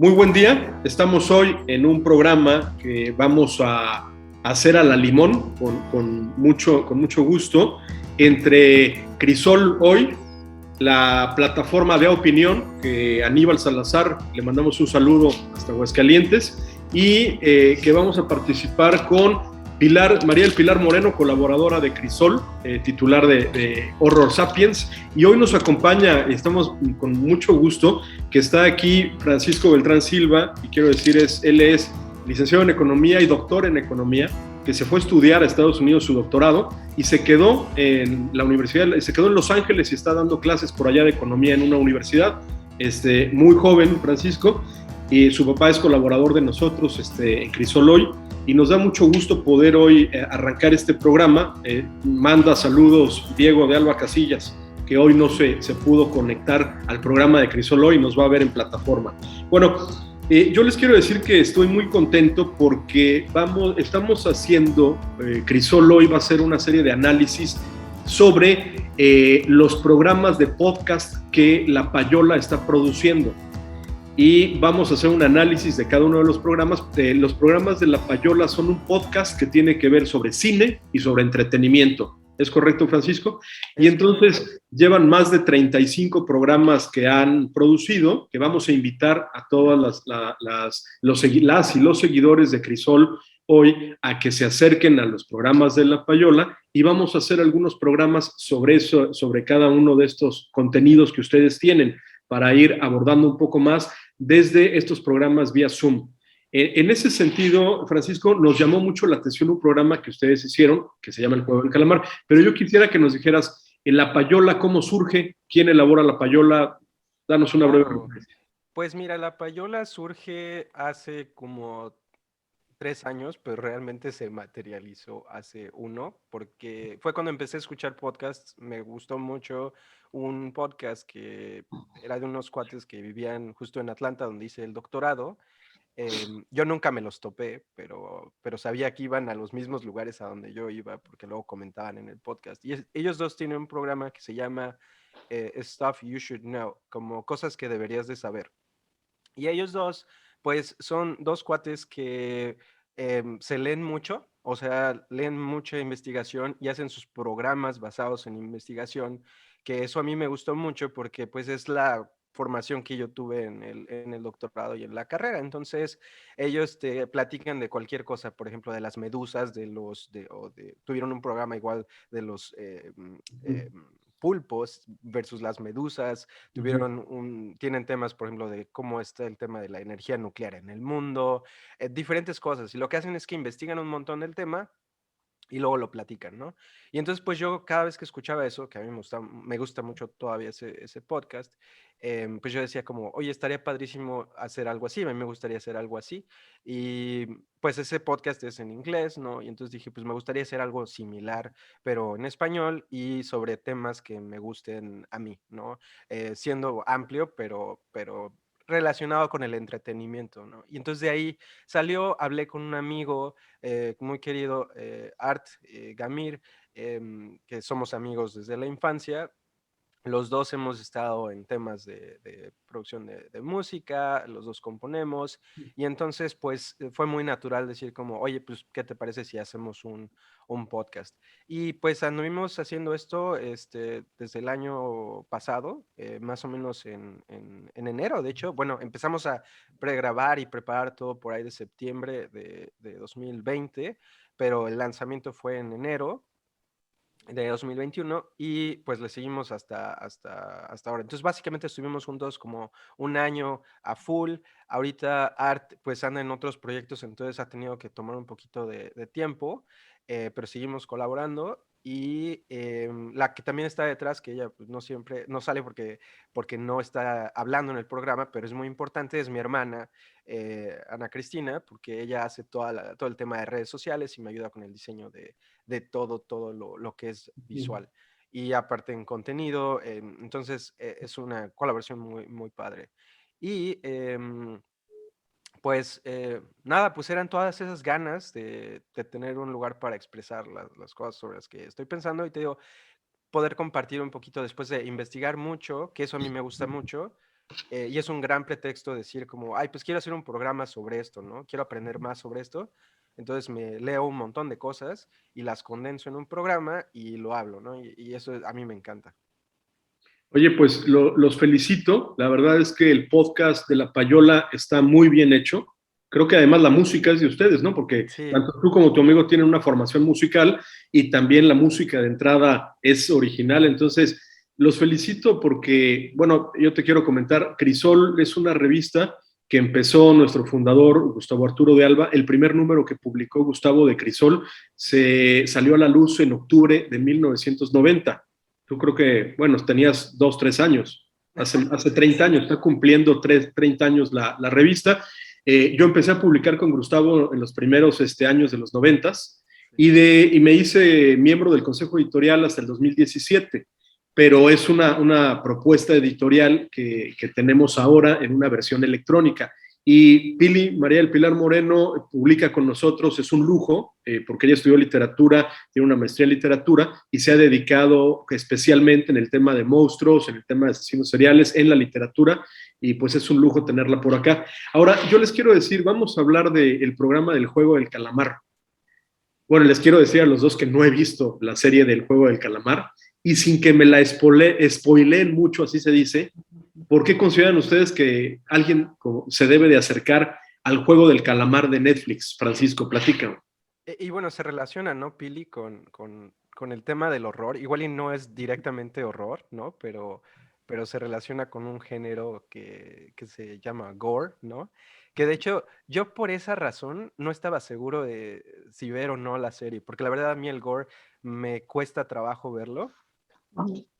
Muy buen día, estamos hoy en un programa que vamos a hacer a la limón con mucho gusto entre Crisol Hoy, la plataforma de opinión, que Aníbal Salazar, le mandamos un saludo hasta Aguascalientes, y que vamos a participar con María del Pilar Moreno, colaboradora de Crisol, titular de Horror Sapiens, y hoy nos acompaña, estamos con mucho gusto, que está aquí Francisco Beltrán Silva, y quiero decir, él es licenciado en Economía y doctor en Economía, que se fue a estudiar a Estados Unidos su doctorado y se quedó en la universidad, se quedó en Los Ángeles y está dando clases por allá de Economía en una universidad. Muy joven, Francisco, y su papá es colaborador de nosotros en Crisol Hoy, y nos da mucho gusto poder hoy arrancar este programa. Manda saludos Diego de Alba Casillas, que hoy no se pudo conectar al programa de Crisol Hoy y nos va a ver en plataforma. Bueno, yo les quiero decir que estoy muy contento porque estamos haciendo, Crisol Hoy va a hacer una serie de análisis sobre los programas de podcast que La Payola está produciendo. Y vamos a hacer un análisis de cada uno de los programas. Los programas de La Payola son un podcast que tiene que ver sobre cine y sobre entretenimiento. ¿Es correcto, Francisco? Y entonces llevan más de 35 programas que han producido, que vamos a invitar a todas las y los seguidores de Crisol Hoy a que se acerquen a los programas de La Payola, y vamos a hacer algunos programas sobre eso, sobre cada uno de estos contenidos que ustedes tienen, para ir abordando un poco más desde estos programas vía Zoom. En ese sentido, Francisco, nos llamó mucho la atención un programa que ustedes hicieron, que se llama El Juego del Calamar, pero yo quisiera que nos dijeras, en La Payola, ¿cómo surge? ¿Quién elabora La Payola? Danos una breve referencia. Pues mira, La Payola surge hace como 3 años, pero realmente se materializó hace uno, porque fue cuando empecé a escuchar podcasts. Me gustó mucho un podcast que era de unos cuates que vivían justo en Atlanta, donde hice el doctorado. Yo nunca me los topé, pero sabía que iban a los mismos lugares a donde yo iba, porque luego comentaban en el podcast. Y ellos dos tienen un programa que se llama Stuff You Should Know, como cosas que deberías de saber. Y ellos dos, pues son dos cuates que se leen mucho, o sea, leen mucha investigación y hacen sus programas basados en investigación, que eso a mí me gustó mucho porque pues es la formación que yo tuve en el doctorado y en la carrera. Entonces, ellos te platican de cualquier cosa, por ejemplo, de las medusas, tuvieron un programa igual de los pulpos versus las medusas. Tienen temas, por ejemplo, de cómo está el tema de la energía nuclear en el mundo, diferentes cosas. Y lo que hacen es que investigan un montón del tema y luego lo platican, ¿no? Y entonces, pues yo cada vez que escuchaba eso, que a mí me gusta mucho todavía ese podcast, pues yo decía como, oye, estaría padrísimo hacer algo así, a mí me gustaría hacer algo así. Y pues ese podcast es en inglés, ¿no? Y entonces dije, pues me gustaría hacer algo similar, pero en español y sobre temas que me gusten a mí, ¿no? Siendo amplio, pero relacionado con el entretenimiento, ¿no? Y entonces de ahí hablé con un amigo muy querido, Art Gamir, que somos amigos desde la infancia. Los dos hemos estado en temas de producción de música, los dos componemos, y entonces pues fue muy natural decir como, oye, pues, ¿qué te parece si hacemos un podcast? Y pues anduvimos haciendo esto desde el año pasado, más o menos en enero. De hecho, bueno, empezamos a pregrabar y preparar todo por ahí de septiembre de 2020, pero el lanzamiento fue en enero de 2021 y pues le seguimos hasta ahora. Entonces básicamente estuvimos juntos como un año a full. Ahorita Art pues anda en otros proyectos, entonces ha tenido que tomar un poquito de tiempo, pero seguimos colaborando. Y la que también está detrás, que ella pues, no siempre, no sale porque no está hablando en el programa, pero es muy importante, es mi hermana, Ana Cristina, porque ella hace todo el tema de redes sociales y me ayuda con el diseño de todo lo que es visual. Y aparte en contenido, entonces es una colaboración muy, muy padre. Y pues nada, pues eran todas esas ganas de tener un lugar para expresar las cosas sobre las que estoy pensando, y te digo, poder compartir un poquito después de investigar mucho, que eso a mí me gusta mucho, y es un gran pretexto decir como, ay, pues quiero hacer un programa sobre esto, ¿no? Quiero aprender más sobre esto. Entonces me leo un montón de cosas y las condenso en un programa y lo hablo, ¿no? Y eso a mí me encanta. Oye, pues los felicito. La verdad es que el podcast de La Payola está muy bien hecho. Creo que además la música es de ustedes, ¿no? Porque Sí, tanto tú como tu amigo tienen una formación musical y también la música de entrada es original. Entonces, los felicito porque, bueno, yo te quiero comentar, Crisol es una revista que empezó nuestro fundador, Gustavo Arturo de Alba. El primer número que publicó Gustavo de Crisol se salió a la luz en octubre de 1990. Tú creo que, bueno, tenías 2, 3 años, hace 30 sí. años, está cumpliendo 30 años la revista. Yo empecé a publicar con Gustavo en los primeros años de los 90 y me hice miembro del consejo editorial hasta el 2017, pero es una propuesta editorial que tenemos ahora en una versión electrónica. Y Pili, María del Pilar Moreno, publica con nosotros, es un lujo, porque ella estudió literatura, tiene una maestría en literatura y se ha dedicado especialmente en el tema de monstruos, en el tema de asesinos seriales, en la literatura, y pues es un lujo tenerla por acá. Ahora, yo les quiero decir, vamos a hablar del programa del Juego del Calamar. Bueno, les quiero decir a los dos que no he visto la serie del Juego del Calamar y sin que me la spoileen mucho, así se dice, ¿por qué consideran ustedes que alguien se debe de acercar al Juego del Calamar de Netflix? Francisco, platícame. Y bueno, se relaciona, ¿no, Pili, con el tema del horror? Igual y no es directamente horror, ¿no? Pero se relaciona con un género que se llama gore, ¿no? Que de hecho, yo por esa razón no estaba seguro de si ver o no la serie, porque la verdad a mí el gore me cuesta trabajo verlo.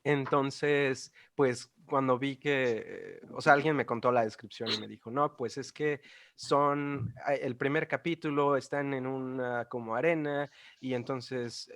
Entonces, pues cuando vi que, o sea, alguien me contó la descripción y me dijo, no, pues es que el primer capítulo están en una como arena y entonces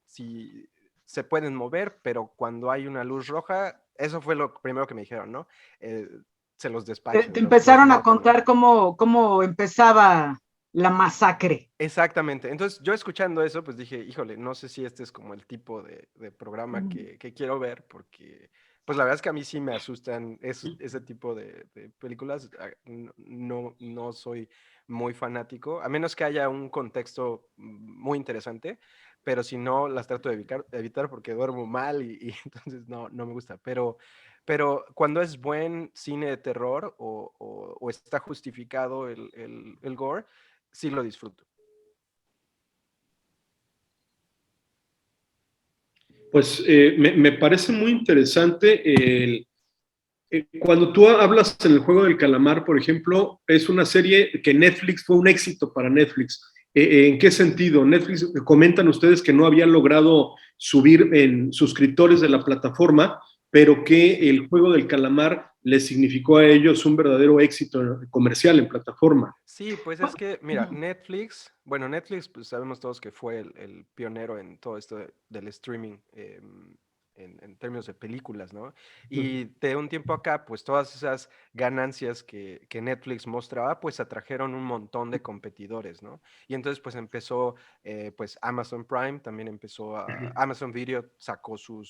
si se pueden mover, pero cuando hay una luz roja, eso fue lo primero que me dijeron, ¿no? Eh, Se los Te despachan, los empezaron a matan, ¿no? contar cómo empezaba la masacre. Exactamente. Entonces, yo escuchando eso, pues dije, híjole, no sé si este es como el tipo de programa que quiero ver, porque, pues la verdad es que a mí sí me asustan ese tipo de películas. No soy muy fanático, a menos que haya un contexto muy interesante, pero si no, las trato de evitar porque duermo mal y entonces no me gusta. Pero cuando es buen cine de terror o está justificado el gore, sí lo disfruto. Pues me parece muy interesante cuando tú hablas en el Juego del Calamar, por ejemplo, es una serie que Netflix fue un éxito para Netflix. ¿En qué sentido? Netflix, comentan ustedes que no habían logrado subir en suscriptores de la plataforma, pero que el Juego del Calamar les significó a ellos un verdadero éxito comercial en plataforma. Sí, pues es que, mira, Netflix, pues sabemos todos que fue el pionero en todo esto del streaming en términos de películas, ¿no? Y de un tiempo acá, pues todas esas ganancias que Netflix mostraba, pues atrajeron un montón de competidores, ¿no? Y entonces, pues empezó, pues Amazon Prime, también Amazon Video sacó su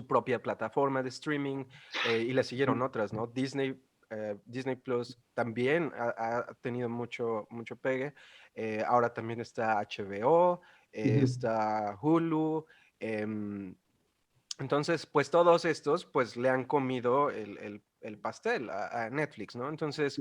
propia plataforma de streaming y le siguieron otras, ¿no? Disney Plus también ha tenido mucho pegue. Ahora también está HBO, está Hulu. em, entonces, pues todos estos, pues le han comido el pastel a Netflix, ¿no? Entonces,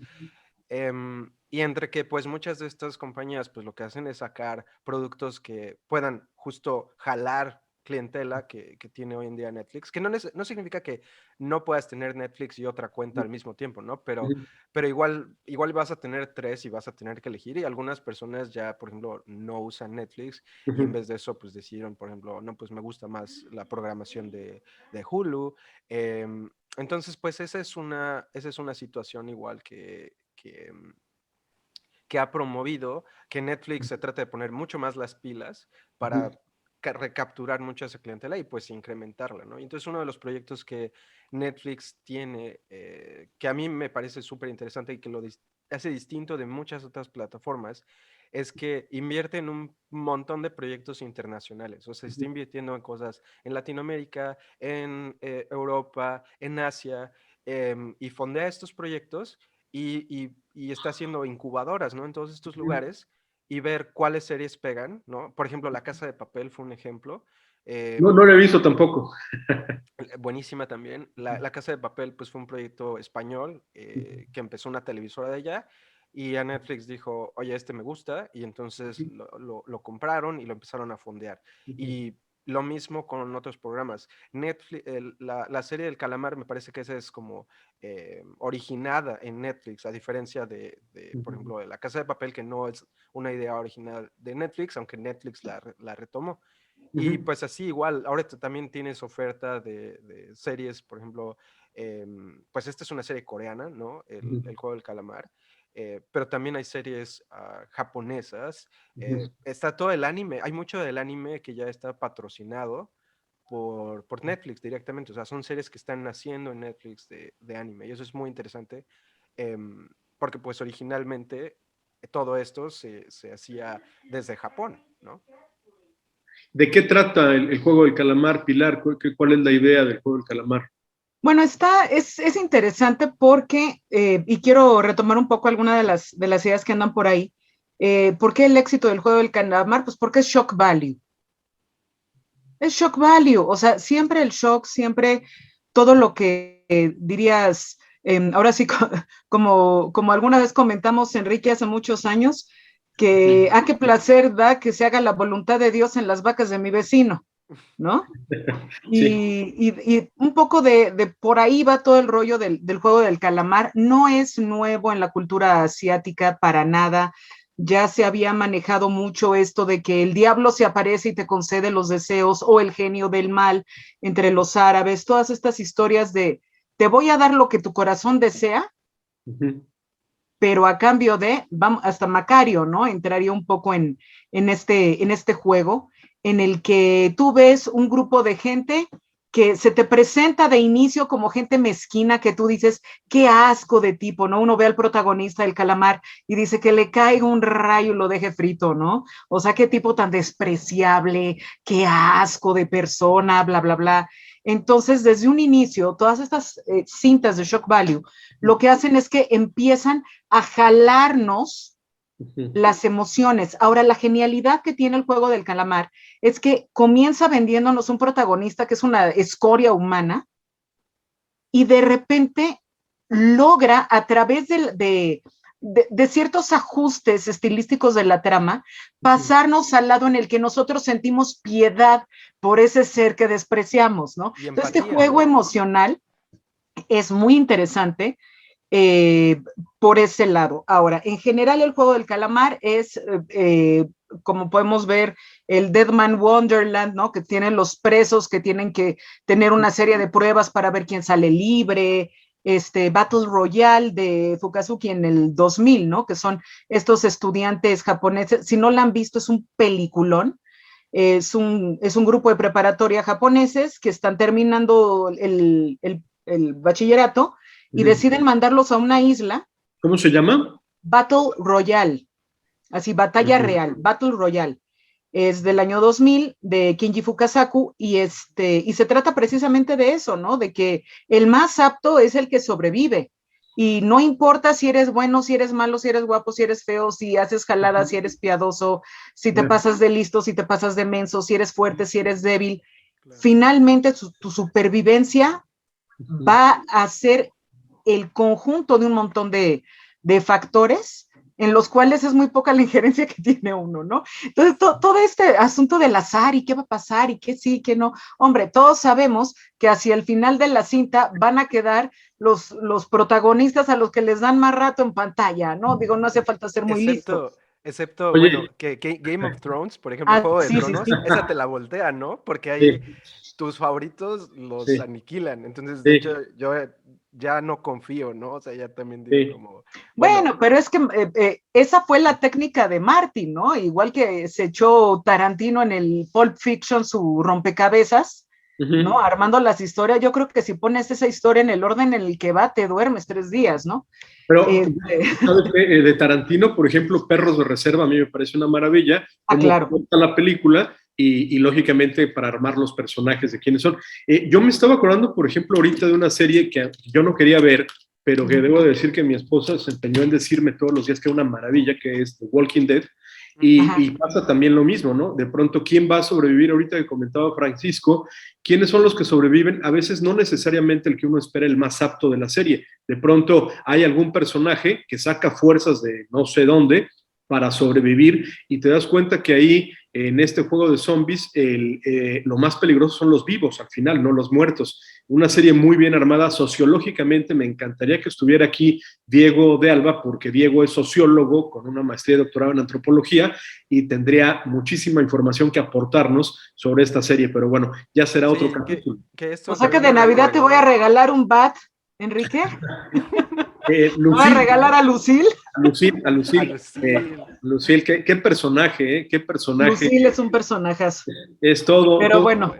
y entre que pues muchas de estas compañías pues lo que hacen es sacar productos que puedan justo jalar clientela que tiene hoy en día Netflix, que no significa que no puedas tener Netflix y otra cuenta al mismo tiempo, ¿no? Pero igual vas a tener tres y vas a tener que elegir y algunas personas ya, por ejemplo, no usan Netflix y en vez de eso pues decidieron, por ejemplo, no, pues me gusta más la programación de Hulu. Entonces, pues esa es una situación igual que ha promovido que Netflix se trate de poner mucho más las pilas para recapturar mucha esa clientela y pues incrementarla, ¿no? Y entonces uno de los proyectos que Netflix tiene, que a mí me parece súper interesante y que hace distinto de muchas otras plataformas, es que invierte en un montón de proyectos internacionales. O sea, está invirtiendo en cosas en Latinoamérica, en Europa, en Asia, y fondea estos proyectos y está haciendo incubadoras, ¿no? En todos estos lugares y ver cuáles series pegan, ¿no? Por ejemplo, La Casa de Papel fue un ejemplo. No, no lo he visto tampoco. Buenísima también. La Casa de Papel, pues fue un proyecto español que empezó una televisora de allá y a Netflix dijo, oye, este me gusta, y entonces lo compraron y lo empezaron a fondear. Y lo mismo con otros programas. Netflix, la serie del calamar, me parece que esa es como originada en Netflix, a diferencia de, por ejemplo, de La Casa de Papel, que no es una idea original de Netflix, aunque Netflix la retomó. Y pues así igual, ahora también tienes oferta de series, por ejemplo, pues esta es una serie coreana, ¿no? El juego del calamar, pero también hay series japonesas, está todo el anime, hay mucho del anime que ya está patrocinado por Netflix directamente, o sea, son series que están naciendo en Netflix de anime, y eso es muy interesante, porque pues originalmente todo esto se hacía desde Japón, ¿no? ¿De qué trata el juego del calamar, Pilar? ¿Cuál es la idea del juego del calamar? Bueno, es interesante porque, y quiero retomar un poco alguna de las ideas que andan por ahí. ¿Por qué el éxito del juego del calamar? Pues porque es shock value. Es shock value, o sea, siempre el shock, siempre todo lo que dirías, ahora sí, como alguna vez comentamos, Enrique, hace muchos años, que qué placer da que se haga la voluntad de Dios en las vacas de mi vecino, ¿no? Sí. Y un poco de por ahí va todo el rollo del juego del calamar. No es nuevo en la cultura asiática para nada. Ya se había manejado mucho esto de que el diablo se aparece y te concede los deseos, o el genio del mal entre los árabes, todas estas historias de te voy a dar lo que tu corazón desea, pero a cambio de, vamos, hasta Macario, ¿no? Entraría un poco en este juego en el que tú ves un grupo de gente que se te presenta de inicio como gente mezquina, que tú dices, qué asco de tipo, ¿no? Uno ve al protagonista del calamar y dice que le caiga un rayo y lo deje frito, ¿no? O sea, qué tipo tan despreciable, qué asco de persona, bla, bla, bla. Entonces, desde un inicio, todas estas cintas de Shock Value, lo que hacen es que empiezan a jalarnos las emociones. Ahora, la genialidad que tiene el juego del calamar es que comienza vendiéndonos un protagonista que es una escoria humana y de repente logra a través de ciertos ajustes estilísticos de la trama, pasarnos al lado en el que nosotros sentimos piedad por ese ser que despreciamos, ¿no? Y Entonces, este empatía, juego ¿no? emocional es muy interesante por ese lado. Ahora, en general el juego del calamar es, como podemos ver, el Dead Man Wonderland, ¿no? Que tienen los presos que tienen que tener una serie de pruebas para ver quién sale libre, Battle Royale de Fukazuki en el 2000, ¿no? Que son estos estudiantes japoneses, si no la han visto, es un peliculón. Es un grupo de preparatoria japoneses que están terminando el bachillerato y deciden mandarlos a una isla. ¿Cómo se llama? Battle Royale, así, batalla real, Battle Royale. Es del año 2000 de Kenji Fukasaku y se trata precisamente de eso, ¿no? De que el más apto es el que sobrevive. Y no importa si eres bueno, si eres malo, si eres guapo, si eres feo, si haces jaladas, si eres piadoso, si te pasas de listo, si te pasas de menso, si eres fuerte, si eres débil. Claro. Finalmente tu supervivencia va a ser el conjunto de un montón de factores en los cuales es muy poca la injerencia que tiene uno, ¿no? Entonces, todo este asunto del azar y qué va a pasar y qué sí, qué no, hombre, todos sabemos que hacia el final de la cinta van a quedar los protagonistas a los que les dan más rato en pantalla, ¿no? Digo, no hace falta ser muy listo. Excepto, Oye, bueno, que Game of Thrones, por ejemplo, Juego de Tronos, esa te la voltea, ¿no? Porque ahí tus favoritos los aniquilan. Entonces, de hecho, yo ya no confío, ¿no? O sea, ya también digo como... Bueno, pero es que esa fue la técnica de Martin, ¿no? Igual que se echó Tarantino en el Pulp Fiction su rompecabezas, ¿no? Armando las historias. Yo creo que si pones esa historia en el orden en el que va, te duermes 3 días, ¿no? Pero, ¿sabes qué? De Tarantino, por ejemplo, Perros de Reserva, a mí me parece una maravilla, cómo claro. corta la película y lógicamente para armar los personajes de quiénes son. Yo me estaba acordando, por ejemplo, ahorita de una serie que yo no quería ver, pero que debo de decir que mi esposa se empeñó en decirme todos los días que era una maravilla, que es The Walking Dead. Y pasa también lo mismo, ¿no? De pronto, ¿quién va a sobrevivir? Ahorita que comentaba Francisco, ¿quiénes son los que sobreviven? A veces no necesariamente el que uno espera el más apto de la serie. De pronto hay algún personaje que saca fuerzas de no sé dónde para sobrevivir y te das cuenta que ahí en este juego de zombies lo más peligroso son los vivos al final, no los muertos. Una serie muy bien armada sociológicamente. Me encantaría que estuviera aquí Diego de Alba, porque Diego es sociólogo con una maestría y doctorado en antropología y tendría muchísima información que aportarnos sobre esta serie, pero bueno, ya será otro capítulo. O sea que de Navidad te voy a regalar un bat, Enrique. ¿Voy a regalar a Lucille? A Lucille, qué personaje, qué personaje. Lucille es un personajazo. Es todo. Pero todo bueno.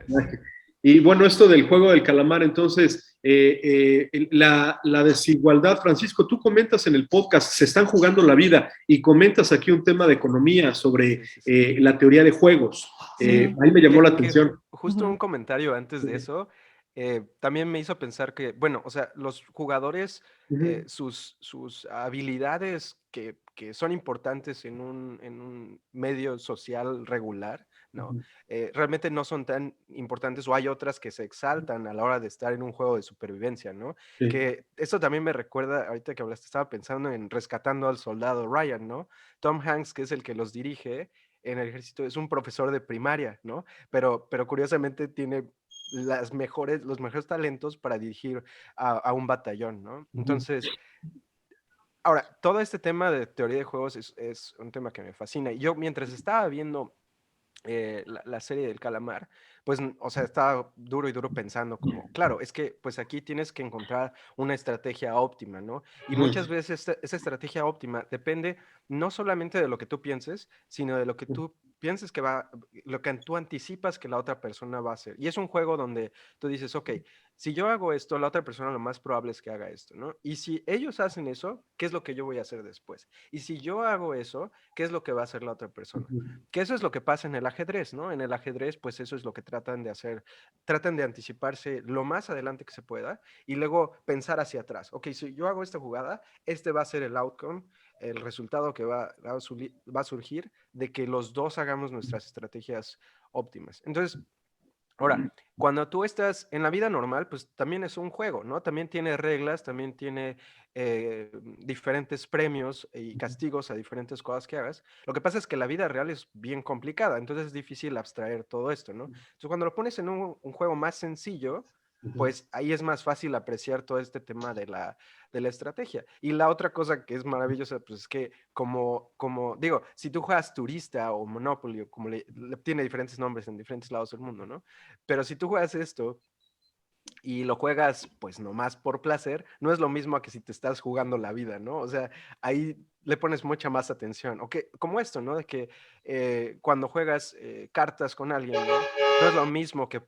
Y bueno, esto del juego del calamar, entonces, la desigualdad, Francisco, tú comentas en el podcast, se están jugando la vida, y comentas aquí un tema de economía sobre la teoría de juegos. Ahí me llamó la atención. Justo un comentario antes de eso, también me hizo pensar que, bueno, o sea, los jugadores, sus habilidades que son importantes en un medio social regular, ¿no? Realmente no son tan importantes, o hay otras que se exaltan a la hora de estar en un juego de supervivencia, ¿no? Sí. Que eso también me recuerda, ahorita que hablaste, estaba pensando en Rescatando al Soldado Ryan, ¿no? Tom Hanks, que es el que los dirige en el ejército, es un profesor de primaria, ¿no? Pero curiosamente tiene los mejores talentos para dirigir a un batallón, ¿no? Entonces, ahora, todo este tema de teoría de juegos es un tema que me fascina. Y yo, mientras estaba viendo la serie del calamar, pues, o sea, estaba duro y duro pensando como, claro, es que pues aquí tienes que encontrar una estrategia óptima, ¿no? Y muchas veces esa estrategia óptima depende no solamente de lo que tú pienses, sino de lo que tú pienses lo que tú anticipas que la otra persona va a hacer. Y es un juego donde tú dices, ok, si yo hago esto, la otra persona lo más probable es que haga esto, ¿no? Y si ellos hacen eso, ¿qué es lo que yo voy a hacer después? Y si yo hago eso, ¿qué es lo que va a hacer la otra persona? Que eso es lo que pasa en el ajedrez, ¿no? En el ajedrez, pues eso es lo que tratan de hacer, tratan de anticiparse lo más adelante que se pueda y luego pensar hacia atrás. Ok, si yo hago esta jugada, este va a ser el outcome, el resultado que va a surgir de que los dos hagamos nuestras estrategias óptimas. Entonces, ahora, cuando tú estás en la vida normal, pues también es un juego, ¿no? También tiene reglas, también tiene diferentes premios y castigos a diferentes cosas que hagas. Lo que pasa es que la vida real es bien complicada, entonces es difícil abstraer todo esto, ¿no? Entonces, cuando lo pones en un juego más sencillo, pues ahí es más fácil apreciar todo este tema de la estrategia. Y la otra cosa que es maravillosa, pues es que digo, si tú juegas Turista o Monopoly, o como tiene diferentes nombres en diferentes lados del mundo, ¿no? Pero si tú juegas esto y lo juegas pues nomás por placer, no es lo mismo a que si te estás jugando la vida, ¿no? O sea, ahí le pones mucha más atención. O que, como esto, ¿no? De que cuando juegas cartas con alguien, ¿no? No es lo mismo que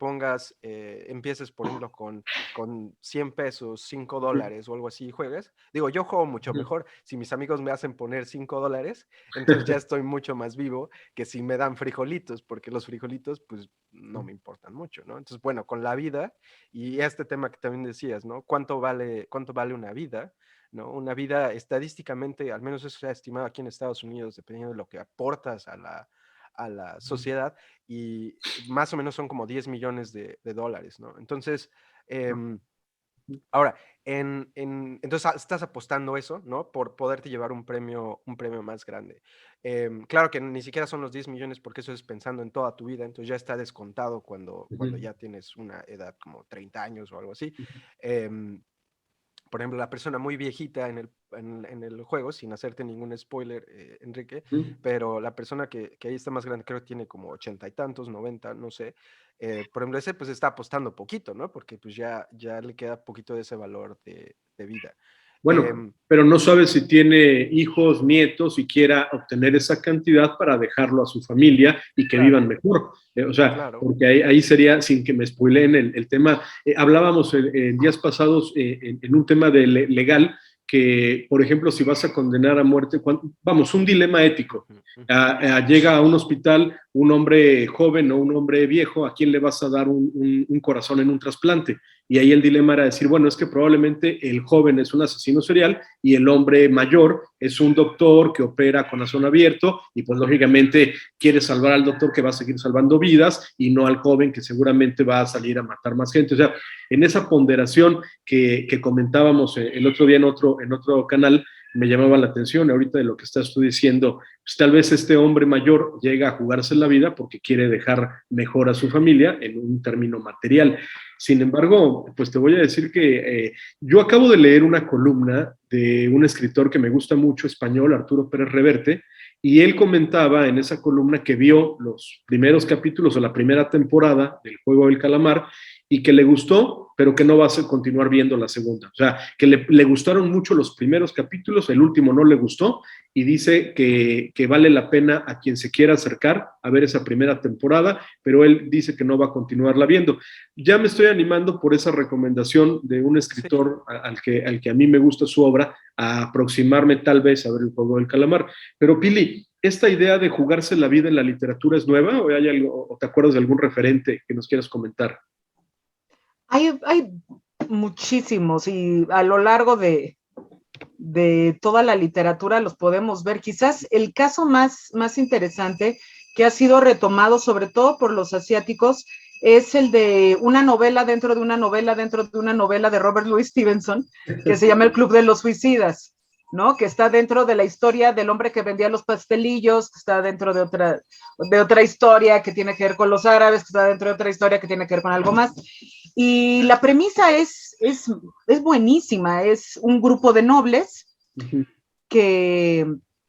empieces, por ejemplo, con 100 pesos, $5 o algo así y juegues. Digo, yo juego mucho mejor. Si mis amigos me hacen poner $5, entonces ya estoy mucho más vivo que si me dan frijolitos, porque los frijolitos, pues, no me importan mucho, ¿no? Entonces, bueno, con la vida y este tema que también decías, ¿no? ¿Cuánto vale una vida? ¿No? Una vida estadísticamente, al menos eso se ha estimado aquí en Estados Unidos, dependiendo de lo que aportas a la sociedad, y más o menos son como 10 millones de dólares, ¿no? Entonces, ahora, entonces estás apostando eso, ¿no? Por poderte llevar un premio más grande. Claro que ni siquiera son los 10 millones porque eso es pensando en toda tu vida, entonces ya está descontado cuando ya tienes una edad como 30 años o algo así. Por ejemplo, la persona muy viejita en el juego, sin hacerte ningún spoiler, Enrique, pero la persona que ahí está más grande, creo que tiene como 80 y tantos, 90, no sé. Por ejemplo, ese pues está apostando poquito, ¿no? Porque pues ya le queda poquito de ese valor de vida. Bueno, pero no sabe si tiene hijos, nietos y quiera obtener esa cantidad para dejarlo a su familia y que vivan mejor. O sea, porque ahí sería, sin que me spoileen el tema, hablábamos en días pasados en un tema de legal, que, por ejemplo, si vas a condenar a muerte, vamos, un dilema ético. Llega a un hospital un hombre joven o un hombre viejo, ¿a quién le vas a dar un corazón en un trasplante? Y ahí el dilema era decir, bueno, es que probablemente el joven es un asesino serial y el hombre mayor es un doctor que opera a corazón abierto y pues lógicamente quiere salvar al doctor que va a seguir salvando vidas y no al joven que seguramente va a salir a matar más gente. O sea, en esa ponderación que comentábamos el otro día en otro canal, me llamaba la atención ahorita de lo que estás tú diciendo, pues tal vez este hombre mayor llega a jugarse la vida porque quiere dejar mejor a su familia en un término material. Sin embargo, pues te voy a decir que yo acabo de leer una columna de un escritor que me gusta mucho, español, Arturo Pérez Reverte, y él comentaba en esa columna que vio los primeros capítulos o la primera temporada del Juego del Calamar y que le gustó, pero que no va a continuar viendo la segunda. O sea, que le gustaron mucho los primeros capítulos, el último no le gustó, y dice que vale la pena a quien se quiera acercar a ver esa primera temporada, pero él dice que no va a continuarla viendo. Ya me estoy animando por esa recomendación de un escritor al que a mí me gusta su obra, a aproximarme tal vez a ver el Juego del Calamar. Pero Pili, ¿esta idea de jugarse la vida en la literatura es nueva o hay algo, o te acuerdas de algún referente que nos quieras comentar? Hay muchísimos y a lo largo de toda la literatura los podemos ver. Quizás el caso más interesante que ha sido retomado sobre todo por los asiáticos es el de una novela dentro de una novela dentro de una novela de Robert Louis Stevenson, que se llama El Club de los Suicidas, ¿no? Que está dentro de la historia del hombre que vendía los pastelillos, que está dentro de otra historia que tiene que ver con los árabes, que está dentro de otra historia que tiene que ver con algo más. Y la premisa es buenísima, es un grupo de nobles que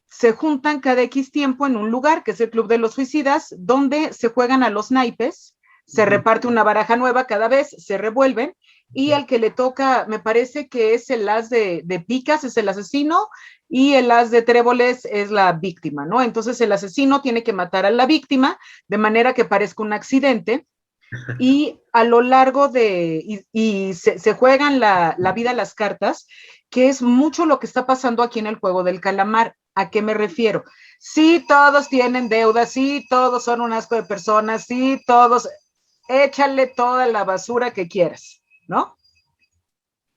se juntan cada X tiempo en un lugar, que es el Club de los Suicidas, donde se juegan a los naipes, se reparte una baraja nueva cada vez, se revuelven, y al que le toca, me parece que es el as de picas, es el asesino, y el as de tréboles es la víctima, ¿no? Entonces el asesino tiene que matar a la víctima de manera que parezca un accidente, y a lo largo se juegan la vida a las cartas, que es mucho lo que está pasando aquí en el Juego del Calamar. ¿A qué me refiero? Sí, todos tienen deudas, sí, todos son un asco de personas, sí, todos, échale toda la basura que quieras, ¿no?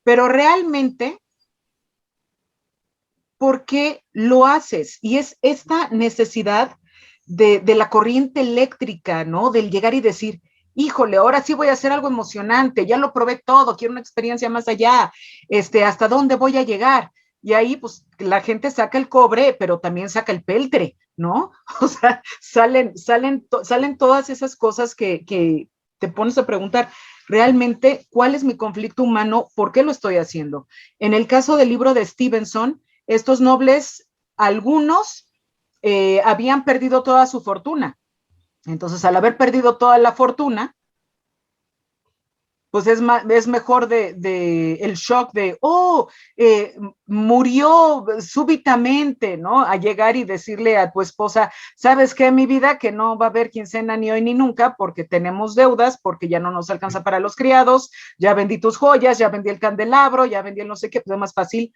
Pero realmente, ¿por qué lo haces? Y es esta necesidad de la corriente eléctrica, ¿no? Del llegar y decir, híjole, ahora sí voy a hacer algo emocionante, ya lo probé todo, quiero una experiencia más allá, ¿hasta dónde voy a llegar? Y ahí, pues, la gente saca el cobre, pero también saca el peltre, ¿no? O sea, salen todas esas cosas que te pones a preguntar, realmente, ¿cuál es mi conflicto humano? ¿Por qué lo estoy haciendo? En el caso del libro de Stevenson, estos nobles, algunos habían perdido toda su fortuna. Entonces, al haber perdido toda la fortuna, pues es mejor el shock de, murió súbitamente, ¿no? A llegar y decirle a tu esposa, ¿sabes qué, mi vida? Que no va a haber quincena ni hoy ni nunca porque tenemos deudas, porque ya no nos alcanza para los criados, ya vendí tus joyas, ya vendí el candelabro, ya vendí el no sé qué, pues es más fácil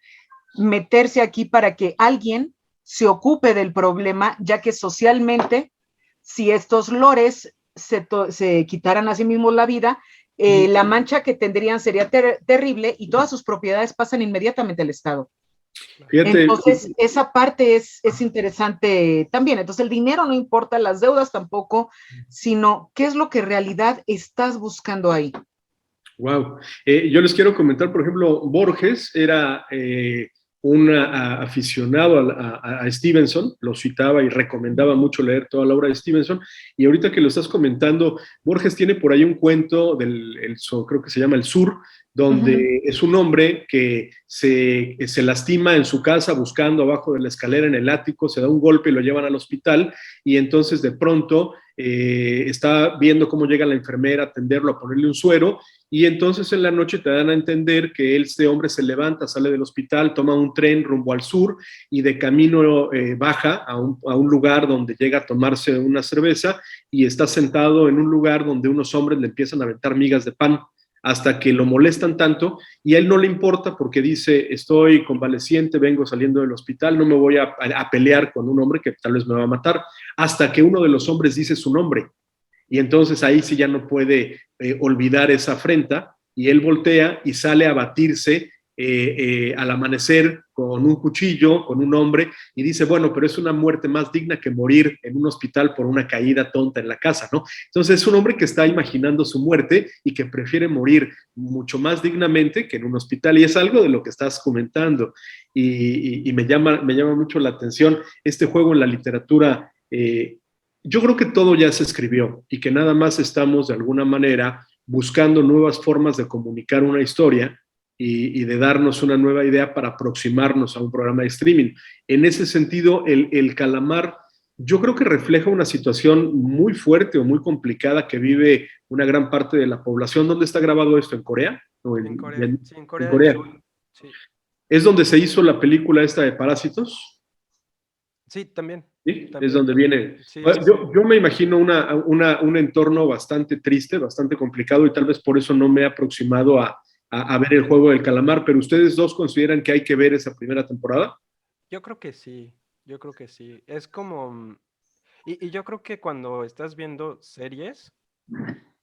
meterse aquí para que alguien se ocupe del problema, ya que socialmente, si estos lores se quitaran a sí mismos la vida, la mancha que tendrían sería terrible y todas sus propiedades pasan inmediatamente al Estado. Fíjate. Entonces, esa parte es interesante también. Entonces, el dinero no importa, las deudas tampoco, sino qué es lo que en realidad estás buscando ahí. Wow. Yo les quiero comentar, por ejemplo, Borges era un aficionado a Stevenson, lo citaba y recomendaba mucho leer toda la obra de Stevenson, y ahorita que lo estás comentando, Borges tiene por ahí un cuento creo que se llama El Sur, donde es un hombre que se lastima en su casa buscando abajo de la escalera en el ático, se da un golpe y lo llevan al hospital, y entonces de pronto está viendo cómo llega la enfermera a atenderlo, a ponerle un suero, y entonces en la noche te dan a entender que este hombre se levanta, sale del hospital, toma un tren rumbo al sur y de camino baja a un lugar donde llega a tomarse una cerveza y está sentado en un lugar donde unos hombres le empiezan a aventar migas de pan hasta que lo molestan tanto y a él no le importa porque dice, estoy convaleciente, vengo saliendo del hospital, no me voy a pelear con un hombre que tal vez me va a matar, hasta que uno de los hombres dice su nombre. Y entonces ahí sí ya no puede olvidar esa afrenta y él voltea y sale a batirse al amanecer con un cuchillo, con un hombre, y dice, bueno, pero es una muerte más digna que morir en un hospital por una caída tonta en la casa, ¿no? Entonces es un hombre que está imaginando su muerte y que prefiere morir mucho más dignamente que en un hospital, y es algo de lo que estás comentando, y me llama mucho la atención este juego en la literatura. Yo creo que todo ya se escribió y que nada más estamos de alguna manera buscando nuevas formas de comunicar una historia y de darnos una nueva idea para aproximarnos a un programa de streaming. En ese sentido, el Calamar yo creo que refleja una situación muy fuerte o muy complicada que vive una gran parte de la población. ¿Dónde está grabado esto? ¿En Corea? ¿O En Corea, sí, en Corea en Corea. del Sur, sí. ¿Es donde se hizo la película esta de Parásitos? Sí, también. ¿Sí? También. Es donde viene. Sí, Bueno, sí, yo me imagino un entorno bastante triste, bastante complicado, y tal vez por eso no me he aproximado a ver el juego del calamar, pero ¿ustedes dos consideran que hay que ver esa primera temporada? yo creo que sí, yo creo que sí. Es como, y yo creo que cuando estás viendo series,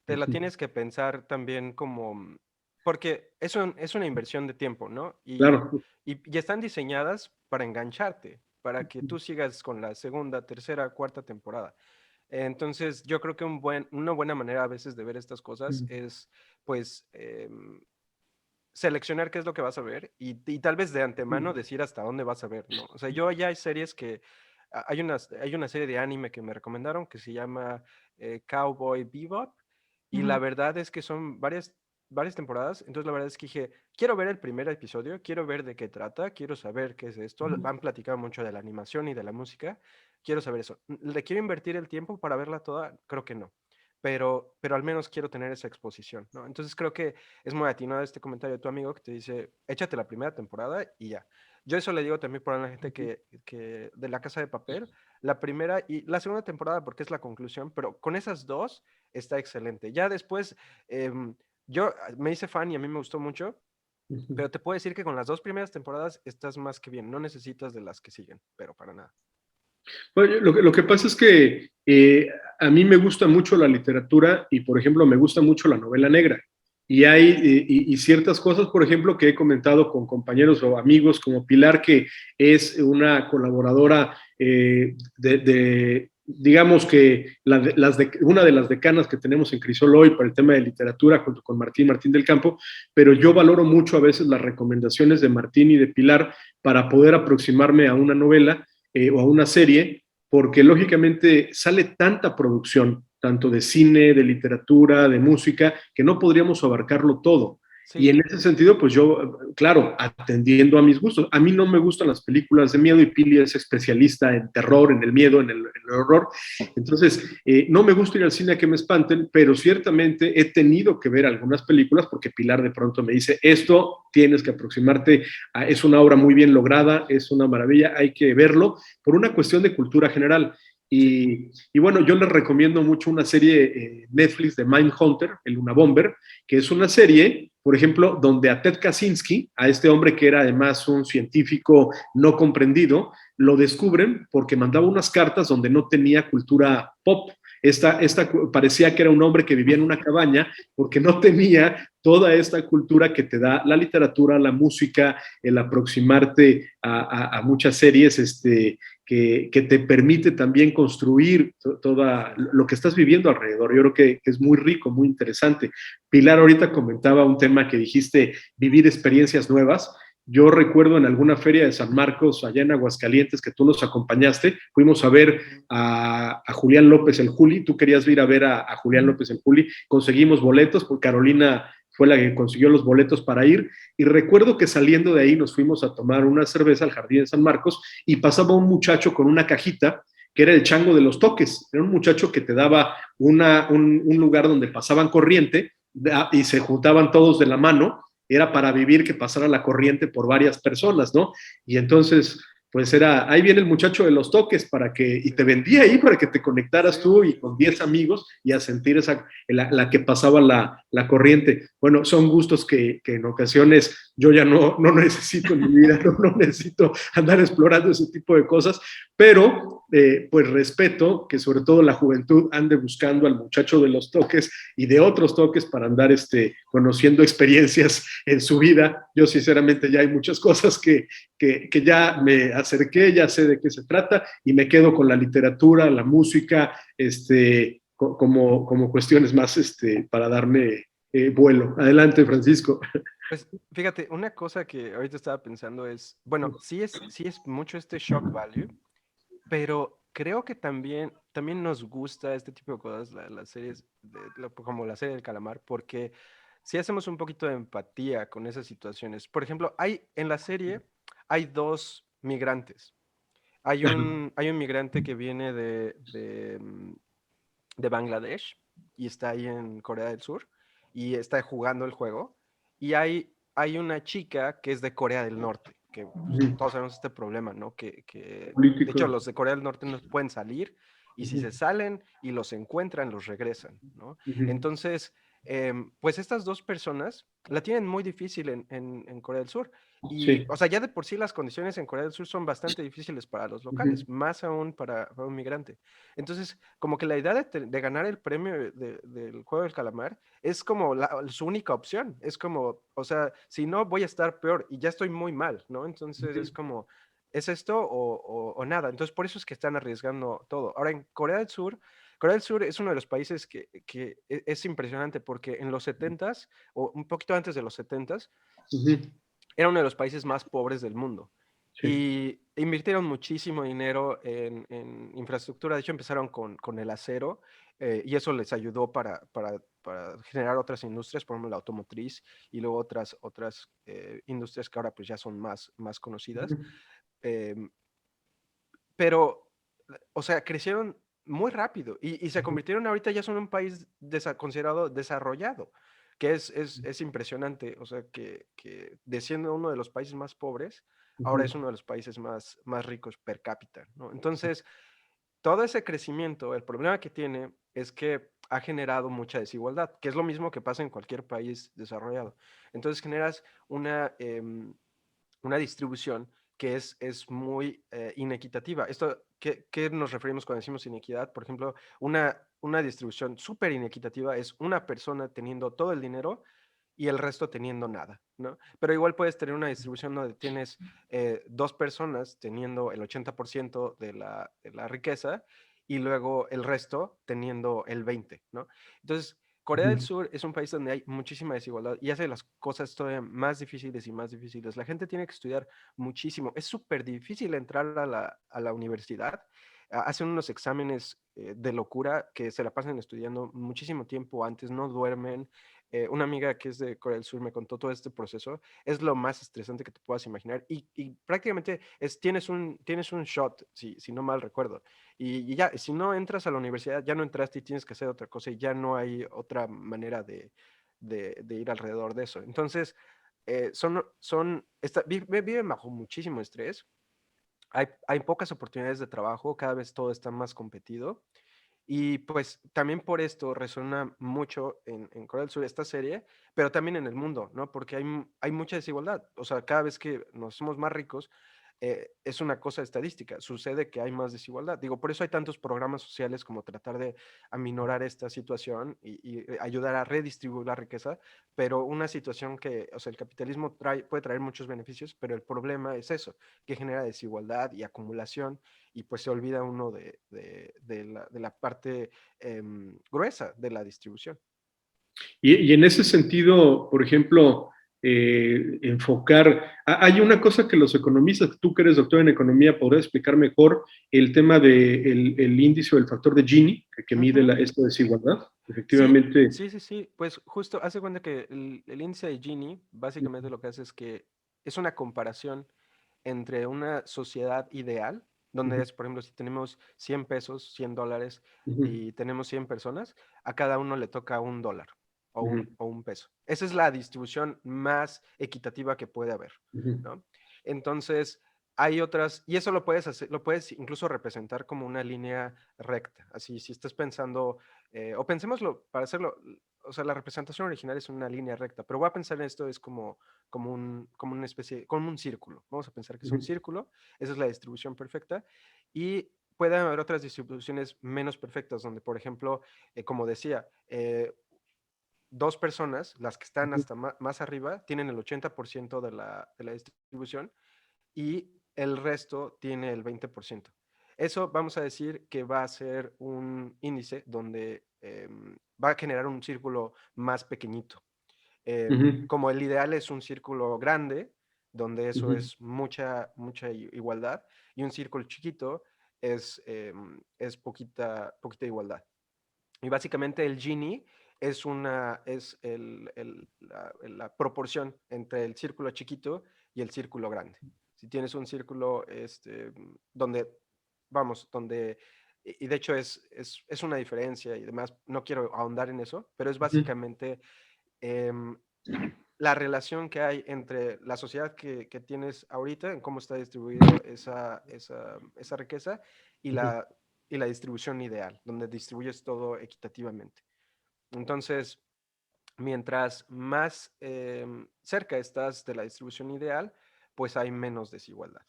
te la tienes que pensar también como, porque es una inversión de tiempo, ¿no? Claro. Y están diseñadas para engancharte, para que tú sigas con la segunda, tercera, cuarta temporada. Entonces, yo creo que una buena manera a veces de ver estas cosas es, pues, seleccionar qué es lo que vas a ver y tal vez de antemano decir hasta dónde vas a ver, ¿no? O sea, yo ya hay series que, hay una serie de anime que me recomendaron que se llama Cowboy Bebop y la verdad es que son varias temporadas, entonces la verdad es que dije, quiero ver el primer episodio, quiero ver de qué trata, quiero saber qué es esto, han platicado mucho de la animación y de la música, quiero saber eso. ¿Le quiero invertir el tiempo para verla toda? Creo que no. Pero al menos quiero tener esa exposición, ¿no? Entonces creo que es muy atinado este comentario de tu amigo que te dice, échate la primera temporada y ya. Yo eso le digo también por la gente que de La Casa de Papel, la primera y la segunda temporada porque es la conclusión, pero con esas dos está excelente. Ya después, yo me hice fan y a mí me gustó mucho, pero te puedo decir que con las dos primeras temporadas estás más que bien, no necesitas de las que siguen, pero para nada. Bueno, lo que pasa es que a mí me gusta mucho la literatura y, por ejemplo, me gusta mucho la novela negra. Y hay ciertas cosas, por ejemplo, que he comentado con compañeros o amigos como Pilar, que es una colaboradora digamos que una de las decanas que tenemos en Crisol hoy para el tema de literatura, junto con Martín del Campo, pero yo valoro mucho a veces las recomendaciones de Martín y de Pilar para poder aproximarme a una novela o a una serie, porque lógicamente sale tanta producción, tanto de cine, de literatura, de música, que no podríamos abarcarlo todo. Sí. Y en ese sentido, pues yo, claro, atendiendo a mis gustos. A mí no me gustan las películas de miedo y Pili es especialista en terror, en el miedo, en el horror. Entonces, no me gusta ir al cine a que me espanten, pero ciertamente he tenido que ver algunas películas porque Pilar de pronto me dice, esto tienes que aproximarte, es una obra muy bien lograda, es una maravilla, hay que verlo por una cuestión de cultura general. Y bueno, yo les recomiendo mucho una serie Netflix de Mindhunter, el Unabomber, que es una serie, por ejemplo, donde a Ted Kaczynski, a este hombre que era además un científico no comprendido, lo descubren porque mandaba unas cartas donde no tenía cultura pop. Esta parecía que era un hombre que vivía en una cabaña porque no tenía toda esta cultura que te da la literatura, la música, el aproximarte a muchas series que te permite también construir todo lo que estás viviendo alrededor. Yo creo que es muy rico, muy interesante. Pilar ahorita comentaba un tema que dijiste, vivir experiencias nuevas. Yo recuerdo en alguna feria de San Marcos, allá en Aguascalientes, que tú nos acompañaste, fuimos a ver a Julián López el Juli, tú querías ir a ver a Julián López el Juli, conseguimos boletos, porque Carolina fue la que consiguió los boletos para ir, y recuerdo que saliendo de ahí nos fuimos a tomar una cerveza al Jardín de San Marcos, y pasaba un muchacho con una cajita que era el chango de los toques. Era un muchacho que te daba un lugar donde pasaban corriente y se juntaban todos de la mano. Era para vivir que pasara la corriente por varias personas, ¿no? Y entonces, pues era, ahí viene el muchacho de los toques y te vendía ahí para que te conectaras tú y con 10 amigos y a sentir la que pasaba la corriente. Bueno, son gustos que en ocasiones yo ya no necesito en mi vida, no necesito andar explorando ese tipo de cosas, pero pues respeto que sobre todo la juventud ande buscando al muchacho de los toques y de otros toques para andar conociendo experiencias en su vida. Yo sinceramente ya hay muchas cosas que ya me acerqué, ya sé de qué se trata y me quedo con la literatura, la música, como cuestiones más para darme vuelo. Adelante, Francisco. Pues fíjate, una cosa que ahorita estaba pensando es, bueno, sí es mucho este shock value, pero creo que también nos gusta este tipo de cosas, las series, como la serie del calamar, porque si hacemos un poquito de empatía con esas situaciones. Por ejemplo, en la serie hay dos migrantes. Hay un migrante que viene de Bangladesh y está ahí en Corea del Sur y está jugando el juego. Y hay una chica que es de Corea del Norte, que pues, todos sabemos este problema, ¿no? De hecho, Político. los de Corea del Norte no pueden salir y si se salen y los encuentran, los regresan, ¿no? Entonces, pues estas dos personas la tienen muy difícil en Corea del Sur. Y, Sí. o sea, ya de por sí las condiciones en Corea del Sur son bastante difíciles para los locales, más aún para un migrante. Entonces, como que la idea de ganar el premio del juego del calamar es como su única opción. Es como, o sea, si no, voy a estar peor y ya estoy muy mal, ¿no? Entonces es como, ¿es esto o nada? Entonces, por eso es que están arriesgando todo. Ahora, en Corea del Sur es uno de los países que es impresionante porque en los setentas o un poquito antes de los setentas era uno de los países más pobres del mundo. Sí. Y invirtieron muchísimo dinero en infraestructura. De hecho, empezaron con el acero y eso les ayudó para generar otras industrias, por ejemplo, la automotriz y luego otras industrias que ahora pues ya son más conocidas. Em, pero, o sea, crecieron muy rápido y se convirtieron ahorita ya son un país considerado desarrollado, que es impresionante, o sea, que de siendo uno de los países más pobres, ahora es uno de los países más ricos per cápita, ¿no? Entonces, todo ese crecimiento, el problema que tiene es que ha generado mucha desigualdad, que es lo mismo que pasa en cualquier país desarrollado. Entonces generas una distribución que es muy inequitativa. ¿Qué nos referimos cuando decimos inequidad? Por ejemplo, una distribución súper inequitativa es una persona teniendo todo el dinero y el resto teniendo nada, ¿no? Pero igual puedes tener una distribución donde tienes dos personas teniendo el 80% de la riqueza y luego el resto teniendo el 20%, ¿no? Entonces, Corea del Sur es un país donde hay muchísima desigualdad y hace las cosas todavía más difíciles y más difíciles. La gente tiene que estudiar muchísimo. Es súper difícil entrar a la universidad. Hacen unos exámenes de locura que se la pasan estudiando muchísimo tiempo antes, no duermen. Una amiga que es de Corea del Sur me contó todo este proceso. Es lo más estresante que te puedas imaginar y prácticamente tienes un shot, si no mal recuerdo. Y ya, si no entras a la universidad, ya no entraste y tienes que hacer otra cosa y ya no hay otra manera de ir alrededor de eso. Entonces, viven bajo muchísimo estrés. Hay pocas oportunidades de trabajo, cada vez todo está más competido. Y pues también por esto resuena mucho en Corea del Sur esta serie, pero también en el mundo, ¿no? Porque hay mucha desigualdad. O sea, cada vez que nos somos más ricos, es una cosa estadística. Sucede que hay más desigualdad. Digo, por eso hay tantos programas sociales como tratar de aminorar esta situación y ayudar a redistribuir la riqueza, pero una situación o sea, el capitalismo puede traer muchos beneficios, pero el problema es eso, que genera desigualdad y acumulación y pues se olvida uno de la parte gruesa de la distribución. Y en ese sentido, por ejemplo, hay una cosa que los economistas, tú que eres doctor en economía, podrías explicar mejor el tema del el índice o el factor de Gini, que mide Ujú. esta desigualdad. Sí, Efectivamente. sí, sí, sí. Pues justo hace cuenta que el índice de Gini básicamente lo que hace es que es una comparación entre una sociedad ideal donde es, por ejemplo, si tenemos 100 pesos, $100 Ujú, y tenemos 100 personas, a cada uno le toca $1 ujú, o un peso. Esa es la distribución más equitativa que puede haber, ujú, ¿no? Entonces, hay otras, y eso lo puedes hacer, lo puedes incluso representar como una línea recta. Así, si estás pensando, o pensémoslo, para hacerlo, o sea, la representación original es una línea recta, pero voy a pensar en esto es como una especie, como un círculo. Vamos a pensar que es un ujú, círculo, esa es la distribución perfecta, y pueden haber otras distribuciones menos perfectas, donde, por ejemplo, como decía, dos personas, las que están ujú, hasta más arriba, tienen el 80% de la distribución y el resto tiene el 20%. Eso vamos a decir que va a ser un índice donde va a generar un círculo más pequeñito. ujú, Como el ideal es un círculo grande, donde eso ujú, es mucha igualdad, y un círculo chiquito es poquita igualdad. Y básicamente el Gini es la proporción entre el círculo chiquito y el círculo grande. Si tienes un círculo donde, vamos, y de hecho es una diferencia y demás, no quiero ahondar en eso, pero es ujú, básicamente em, la relación que hay entre la sociedad que tienes ahorita, en cómo está distribuido esa riqueza, y ujú. la distribución ideal, donde distribuyes todo equitativamente. Entonces, mientras más cerca estás de la distribución ideal, pues hay menos desigualdad.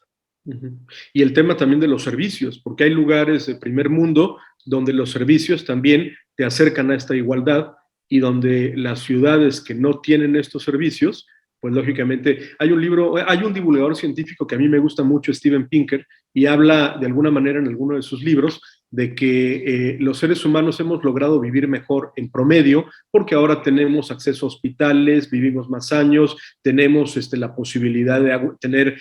Ujú. Y el tema también de los servicios, porque hay lugares de primer mundo donde los servicios también te acercan a esta igualdad y donde las ciudades que no tienen estos servicios, pues lógicamente hay un libro, hay un divulgador científico que a mí me gusta mucho, Steven Pinker, y habla de alguna manera en alguno de sus libros de que los seres humanos hemos logrado vivir mejor en promedio porque ahora tenemos acceso a hospitales, vivimos más años, tenemos la posibilidad de tener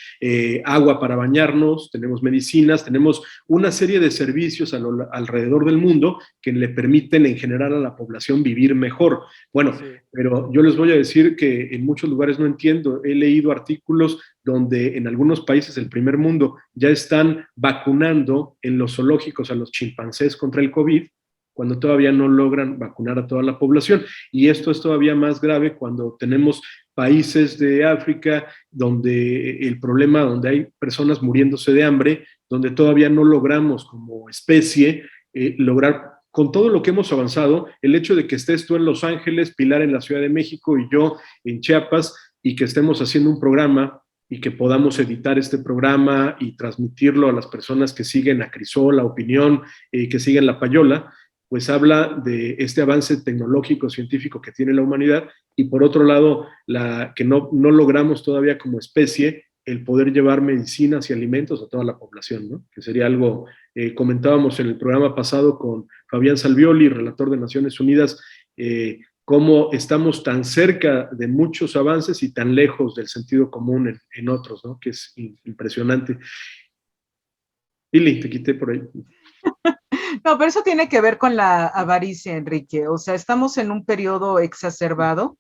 agua para bañarnos, tenemos medicinas, tenemos una serie de servicios alrededor del mundo que le permiten en general a la población vivir mejor. Bueno, Sí, pero yo les voy a decir que en muchos lugares no entiendo. He leído artículos donde en algunos países del primer mundo ya están vacunando en los zoológicos a los chimpancés contra el COVID, cuando todavía no logran vacunar a toda la población. Y esto es todavía más grave cuando tenemos países de África donde el problema, donde hay personas muriéndose de hambre, donde todavía no logramos como especie lograr con todo lo que hemos avanzado, el hecho de que estés tú en Los Ángeles, Pilar en la Ciudad de México y yo en Chiapas, y que estemos haciendo un programa y que podamos editar este programa y transmitirlo a las personas que siguen a Crisol, a Opinión, que siguen La Payola, pues habla de este avance tecnológico, científico que tiene la humanidad, y por otro lado, que no logramos todavía como especie el poder llevar medicinas y alimentos a toda la población, ¿no? Que sería algo, comentábamos en el programa pasado con Fabián Salvioli, relator de Naciones Unidas, cómo estamos tan cerca de muchos avances y tan lejos del sentido común en otros, ¿no? Que es impresionante. Pili, te quité por ahí. No, pero eso tiene que ver con la avaricia, Enrique. O sea, estamos en un periodo exacerbado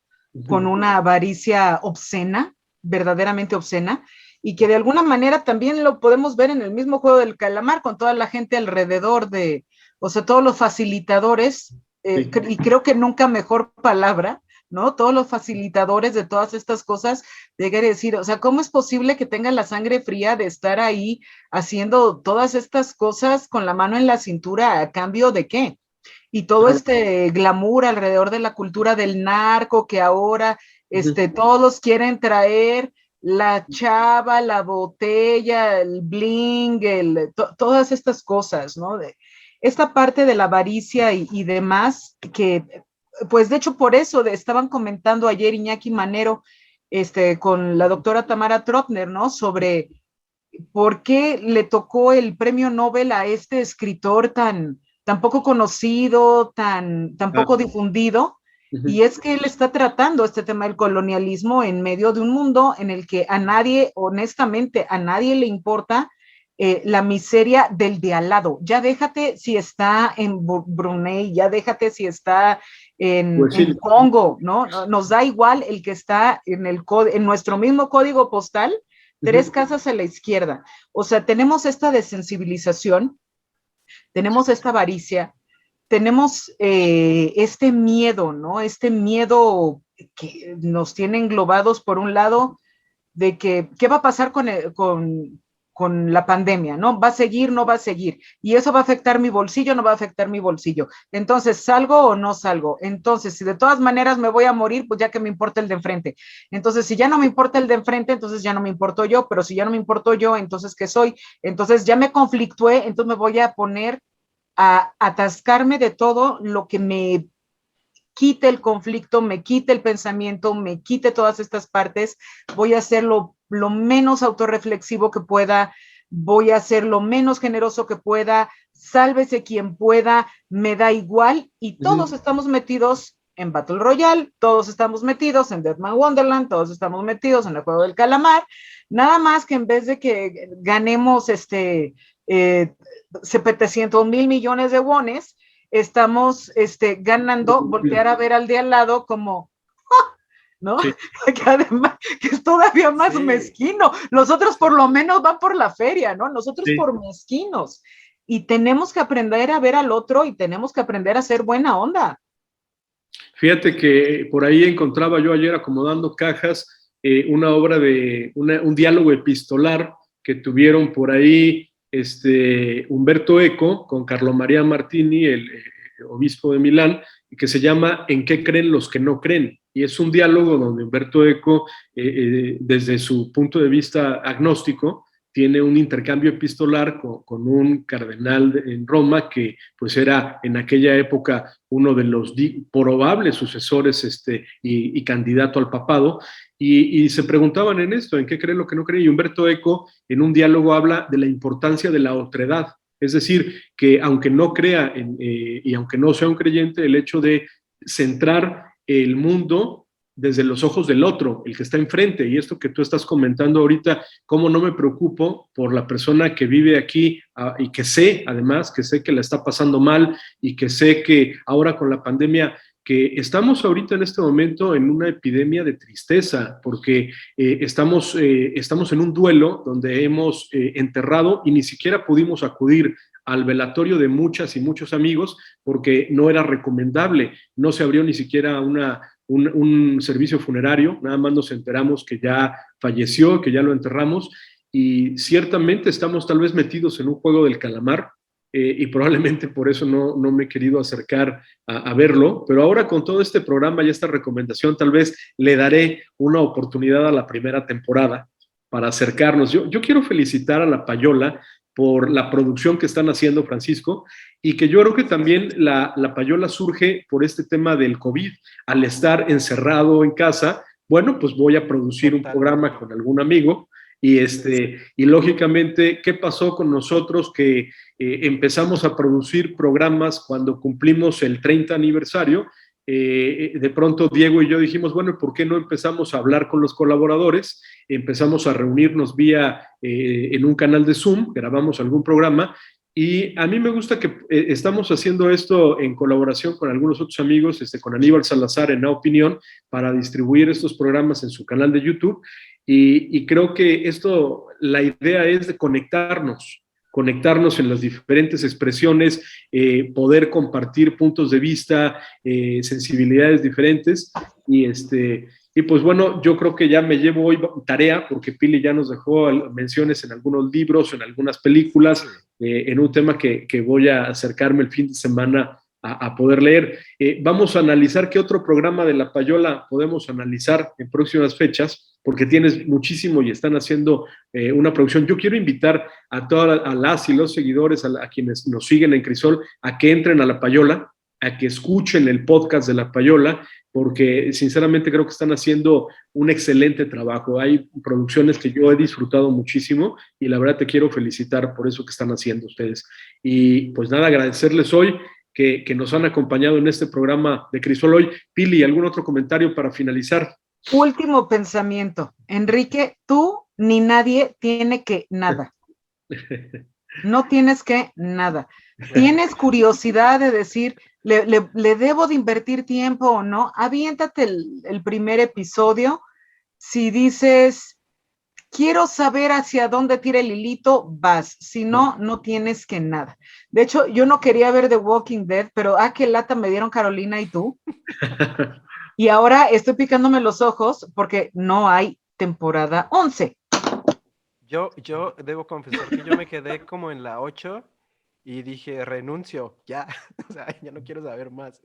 con una avaricia obscena, verdaderamente obscena, y que de alguna manera también lo podemos ver en el mismo juego del calamar, con toda la gente alrededor o sea, todos los facilitadores, Sí. y creo que nunca mejor palabra, ¿no? Todos los facilitadores de todas estas cosas, llegar a decir, o sea, ¿cómo es posible que tengan la sangre fría de estar ahí haciendo todas estas cosas con la mano en la cintura a cambio de qué? Y todo Claro. este glamour alrededor de la cultura del narco que ahora Ujú. todos quieren traer, la chava, la botella, el bling, todas estas cosas, ¿no? Esta parte de la avaricia y demás, que pues de hecho por eso estaban comentando ayer Iñaki Manero con la doctora Tamara Trotner, ¿no? Sobre por qué le tocó el premio Nobel a este escritor tan poco conocido, tan Ah, poco difundido. ujú. Y es que él está tratando este tema del colonialismo en medio de un mundo en el que a nadie, honestamente, a nadie le importa la miseria del de al lado. Ya déjate si está en Brunei, ya déjate si está Pues en sí, Congo, ¿no? Nos da igual el que está en nuestro mismo código postal, 3 casas a la izquierda. O sea, tenemos esta desensibilización, tenemos esta avaricia, tenemos este miedo, ¿no? Este miedo que nos tiene englobados por un lado de que, ¿qué va a pasar con la pandemia? ¿No? ¿Va a seguir? ¿No va a seguir? Y eso va a afectar mi bolsillo, ¿no va a afectar mi bolsillo? Entonces, ¿salgo o no salgo? Entonces, si de todas maneras me voy a morir, pues ya que me importa el de enfrente. Entonces, si ya no me importa el de enfrente, entonces ya no me importo yo, pero si ya no me importo yo, entonces, ¿qué soy? Entonces, ya me conflictué, entonces me voy a poner a atascarme de todo lo que me quite el conflicto, me quite el pensamiento, me quite todas estas partes, voy a ser lo menos autorreflexivo que pueda, voy a ser lo menos generoso que pueda, sálvese quien pueda, me da igual, y todos estamos metidos en Battle Royale, todos estamos metidos en Deadman Wonderland, todos estamos metidos en el juego del calamar, nada más que en vez de que ganemos 700 mil millones de wones, estamos ganando, voltear a ver al de al lado como, ¡ah! ¿No? Sí. Que además, que es todavía más mezquino. Los otros por lo menos van por la feria, ¿no? Nosotros por mezquinos. Y tenemos que aprender a ver al otro y tenemos que aprender a ser buena onda. Fíjate que por ahí encontraba yo ayer acomodando cajas una obra de un diálogo epistolar que tuvieron por ahí Umberto Eco con Carlo María Martini, el obispo de Milán, que se llama ¿En qué creen los que no creen? Y es un diálogo donde Umberto Eco, desde su punto de vista agnóstico, tiene un intercambio epistolar con un cardenal en Roma que pues era en aquella época uno de los probables sucesores y candidato al papado, y se preguntaban en esto, ¿en qué cree lo que no cree? Y Umberto Eco en un diálogo habla de la importancia de la otredad, es decir, que aunque no crea y aunque no sea un creyente, el hecho de centrar el mundo desde los ojos del otro, el que está enfrente, y esto que tú estás comentando ahorita, cómo no me preocupo por la persona que vive aquí y que sé, además, que sé que la está pasando mal y que sé que ahora con la pandemia, que estamos ahorita en este momento en una epidemia de tristeza, porque estamos en un duelo donde hemos enterrado y ni siquiera pudimos acudir al velatorio de muchas y muchos amigos porque no era recomendable, no se abrió ni siquiera un servicio funerario, nada más nos enteramos que ya falleció, que ya lo enterramos, y ciertamente estamos tal vez metidos en un juego del calamar, y probablemente por eso no me he querido acercar a verlo, pero ahora con todo este programa y esta recomendación tal vez le daré una oportunidad a la primera temporada para acercarnos. Yo quiero felicitar a La Payola por la producción que están haciendo, Francisco, y que yo creo que también la Payola surge por este tema del COVID. Al estar encerrado en casa, bueno, pues voy a producir un programa con algún amigo, y lógicamente, ¿qué pasó con nosotros que empezamos a producir programas cuando cumplimos el 30 aniversario? De pronto Diego y yo dijimos, bueno, ¿por qué no empezamos a hablar con los colaboradores? Empezamos a reunirnos en un canal de Zoom, grabamos algún programa, y a mí me gusta que estamos haciendo esto en colaboración con algunos otros amigos, con Aníbal Salazar en A Opinión, para distribuir estos programas en su canal de YouTube, y creo que la idea es de conectarnos en las diferentes expresiones, poder compartir puntos de vista, sensibilidades diferentes, y pues bueno, yo creo que ya me llevo hoy tarea, porque Pili ya nos dejó menciones en algunos libros, en algunas películas, en un tema que voy a acercarme el fin de semana a poder leer. Vamos a analizar qué otro programa de La Payola podemos analizar en próximas fechas, porque tienes muchísimo y están haciendo una producción. Yo quiero invitar a las y los seguidores, a quienes nos siguen en Crisol, a que entren a La Payola, a que escuchen el podcast de La Payola, porque sinceramente creo que están haciendo un excelente trabajo. Hay producciones que yo he disfrutado muchísimo y la verdad te quiero felicitar por eso que están haciendo ustedes. Y pues nada, agradecerles hoy que nos han acompañado en este programa de Crisol hoy. Pili, ¿algún otro comentario para finalizar? Último pensamiento. Enrique, tú ni nadie tiene que nada. No tienes que nada. Tienes curiosidad de decir, ¿le debo de invertir tiempo o no? Aviéntate el primer episodio. Si dices, quiero saber hacia dónde tira el hilito, vas. Si no, no tienes que nada. De hecho, yo no quería ver The Walking Dead, pero qué lata me dieron Carolina y tú. Y ahora estoy picándome los ojos porque no hay temporada 11. Yo debo confesar que yo me quedé como en la 8 y dije, renuncio, ya, o sea, ya no quiero saber más,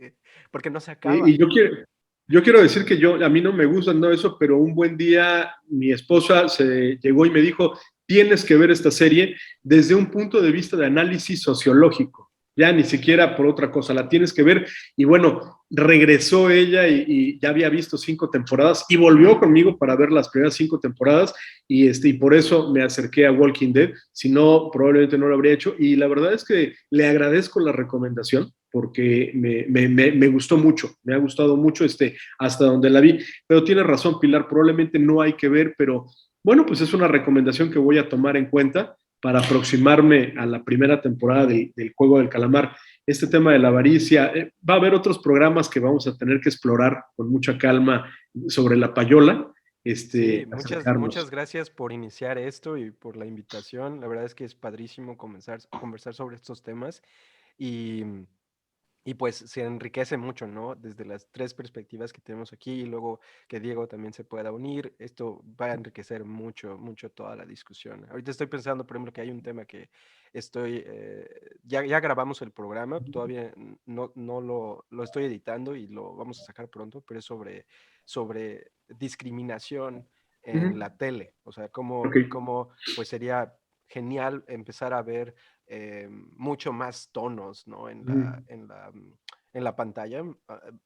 porque no se acaba. Y yo quiero decir que a mí no me gusta no eso, pero un buen día mi esposa se llegó y me dijo, tienes que ver esta serie desde un punto de vista de análisis sociológico, ya ni siquiera por otra cosa, la tienes que ver. Y bueno, regresó ella y ya había visto 5 temporadas y volvió conmigo para ver las primeras 5 temporadas y por eso me acerqué a Walking Dead, si no, probablemente no lo habría hecho. Y la verdad es que le agradezco la recomendación porque me gustó mucho, me ha gustado mucho hasta donde la vi. Pero tiene razón, Pilar, probablemente no hay que ver, pero bueno, pues es una recomendación que voy a tomar en cuenta para aproximarme a la primera temporada del Juego del Calamar. Este tema de la avaricia, va a haber otros programas que vamos a tener que explorar con mucha calma sobre la payola. Sí, muchas gracias por iniciar esto y por la invitación. La verdad es que es padrísimo conversar sobre estos temas y, y pues se enriquece mucho, ¿no? Desde las 3 perspectivas que tenemos aquí y luego que Diego también se pueda unir, esto va a enriquecer mucho, mucho toda la discusión. Ahorita estoy pensando, por ejemplo, que hay un tema que ya grabamos el programa, todavía no lo estoy editando y lo vamos a sacar pronto, pero es sobre discriminación en la tele, o sea, Okay. cómo pues sería genial empezar a ver mucho más tonos, ¿no? En la pantalla,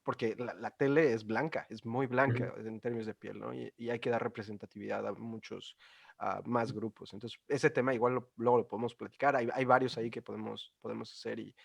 porque la tele es blanca, es muy blanca en términos de piel, ¿no? Y hay que dar representatividad a muchos más grupos. Entonces, ese tema igual luego lo podemos platicar. Hay varios ahí que podemos hacer y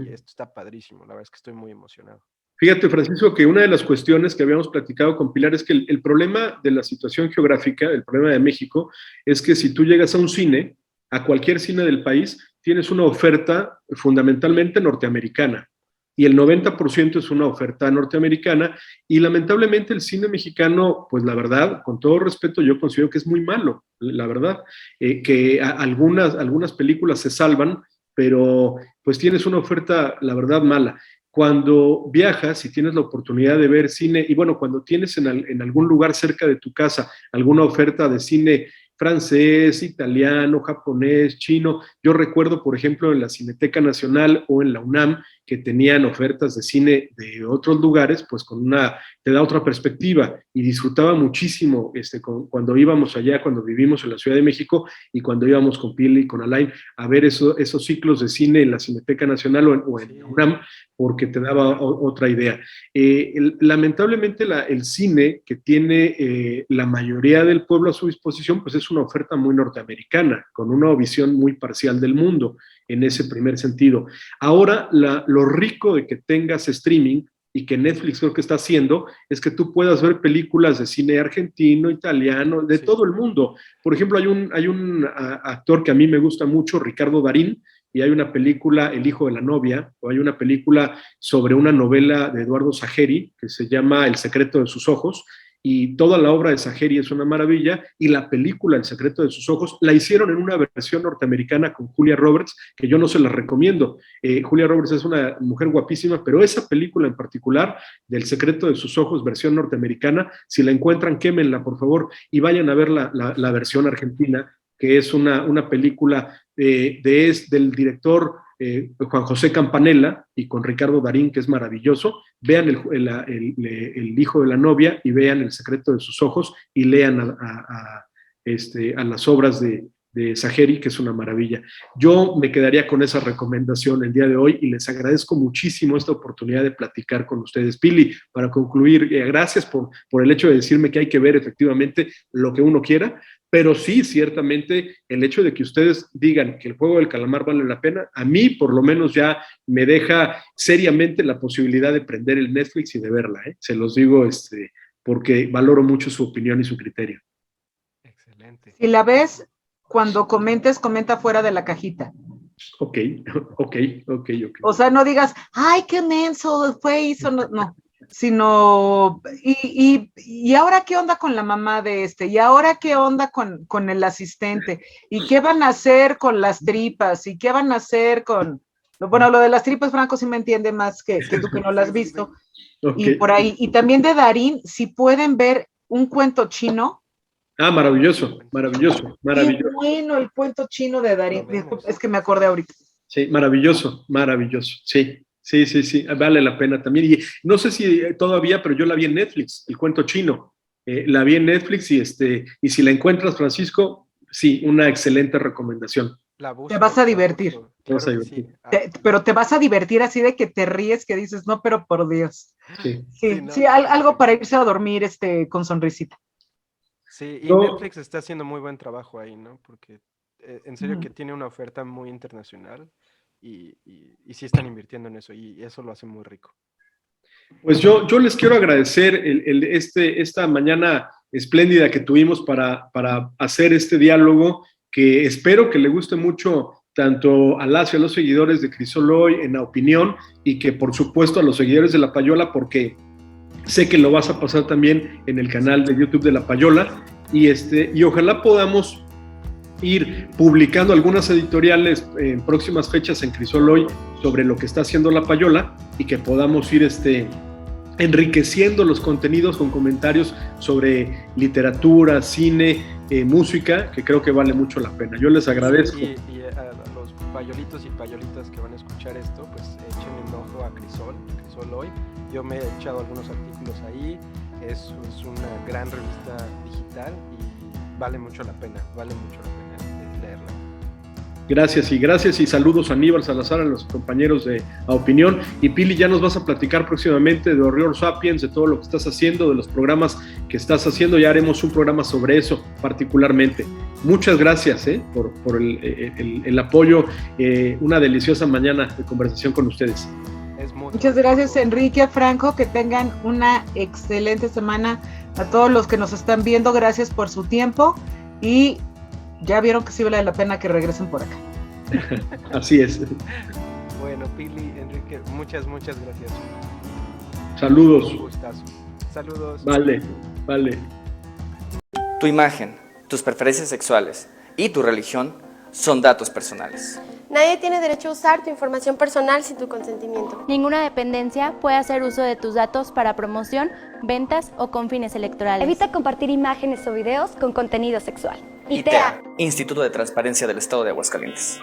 esto está padrísimo. La verdad es que estoy muy emocionado. Fíjate, Francisco, que una de las cuestiones que habíamos platicado con Pilar es que el problema de la situación geográfica, el problema de México, es que si tú llegas a un cine, a cualquier cine del país, tienes una oferta fundamentalmente norteamericana. Y el 90% es una oferta norteamericana. Y lamentablemente el cine mexicano, pues la verdad, con todo respeto, yo considero que es muy malo, la verdad. Que algunas películas se salvan, pero pues tienes una oferta, la verdad, mala. Cuando viajas y tienes la oportunidad de ver cine, y bueno, cuando tienes en algún lugar cerca de tu casa alguna oferta de cine francés, italiano, japonés, chino. Yo recuerdo, por ejemplo, en la Cineteca Nacional o en la UNAM, que tenían ofertas de cine de otros lugares, pues te da otra perspectiva y disfrutaba muchísimo cuando íbamos allá, cuando vivimos en la Ciudad de México y cuando íbamos con Pili y con Alain a ver esos ciclos de cine en la Cineteca Nacional o en la UNAM, porque te daba otra idea. Lamentablemente el cine que tiene la mayoría del pueblo a su disposición, pues es una oferta muy norteamericana, con una visión muy parcial del mundo en ese primer sentido. Ahora, lo rico de que tengas streaming y que Netflix creo que está haciendo es que tú puedas ver películas de cine argentino, italiano, de todo el mundo. Por ejemplo, hay un actor que a mí me gusta mucho, Ricardo Darín, y hay una película, El hijo de la novia, o hay una película sobre una novela de Eduardo Sajeri que se llama El secreto de sus ojos, y toda la obra de Sajeri es una maravilla, y la película El secreto de sus ojos la hicieron en una versión norteamericana con Julia Roberts, que yo no se la recomiendo. Julia Roberts es una mujer guapísima, pero esa película en particular, del secreto de sus ojos, versión norteamericana, si la encuentran, quémenla, por favor, y vayan a ver la versión argentina, que es una película del director Juan José Campanella y con Ricardo Darín, que es maravilloso. Vean el hijo de la novia y vean El secreto de sus ojos y lean a las obras de Sajeri, que es una maravilla. Yo me quedaría con esa recomendación el día de hoy y les agradezco muchísimo esta oportunidad de platicar con ustedes. Pili, para concluir, gracias por el hecho de decirme que hay que ver efectivamente lo que uno quiera, pero sí, ciertamente, el hecho de que ustedes digan que el Juego del Calamar vale la pena, a mí por lo menos ya me deja seriamente la posibilidad de prender el Netflix y de verla, ¿eh? Se los digo porque valoro mucho su opinión y su criterio. Excelente. Si la ves, cuando comenta fuera de la cajita. Ok. O sea, no digas, ay, qué menso fue, hizo, no. sino, y ahora qué onda con la mamá de este, y ahora qué onda con el asistente, y qué van a hacer con las tripas, y qué van a hacer con, bueno, lo de las tripas, Franco sí me entiende más que tú que no lo has visto, y por ahí, y también de Darín, si pueden ver un cuento chino. Ah, maravilloso, maravilloso, maravilloso. Qué bueno el cuento chino de Darín, es que me acordé ahorita. Sí, maravilloso, maravilloso, sí. Sí, vale la pena también. Y no sé si todavía, pero yo la vi en Netflix, el cuento chino. La vi en Netflix y si la encuentras, Francisco, sí, una excelente recomendación. Te vas a divertir. Claro sí. Pero te vas a divertir así de que te ríes, que dices, no, pero por Dios. Sí, algo para irse a dormir con sonrisita. Sí, y Netflix está haciendo muy buen trabajo ahí, ¿no? Porque en serio que tiene una oferta muy internacional. Y sí están invirtiendo en eso y eso lo hace muy rico. Pues yo les quiero agradecer esta mañana espléndida que tuvimos para hacer este diálogo, que espero que le guste mucho tanto a las y a los seguidores de Crisol Hoy en La Opinión, y que por supuesto a los seguidores de La Payola, porque sé que lo vas a pasar también en el canal de YouTube de La Payola, y ojalá podamos ir publicando algunas editoriales en próximas fechas en Crisol Hoy sobre lo que está haciendo La Payola, y que podamos ir enriqueciendo los contenidos con comentarios sobre literatura, cine, música, que creo que vale mucho la pena. Yo les agradezco. Y a los payolitos y payolitas que van a escuchar esto, pues echen un ojo a Crisol Hoy. Yo me he echado algunos artículos ahí, es una gran revista digital y vale mucho la pena leerla. Gracias y saludos a Aníbal Salazar, a los compañeros de A Opinión. Y Pili, ya nos vas a platicar próximamente de Horror Sapiens, de todo lo que estás haciendo, de los programas que estás haciendo. Ya haremos un programa sobre eso particularmente. Muchas gracias por el apoyo. Una deliciosa mañana de conversación con ustedes. Muchas gracias, Enrique, Franco, que tengan una excelente semana. A todos los que nos están viendo, gracias por su tiempo y ya vieron que sí vale la pena que regresen por acá. Así es. Bueno, Pili, Enrique, muchas gracias. Saludos. Un gustazo. Saludos. Vale. Tu imagen, tus preferencias sexuales y tu religión son datos personales. Nadie tiene derecho a usar tu información personal sin tu consentimiento. Ninguna dependencia puede hacer uso de tus datos para promoción, ventas o con fines electorales. Evita compartir imágenes o videos con contenido sexual. ITEA, Instituto de Transparencia del Estado de Aguascalientes.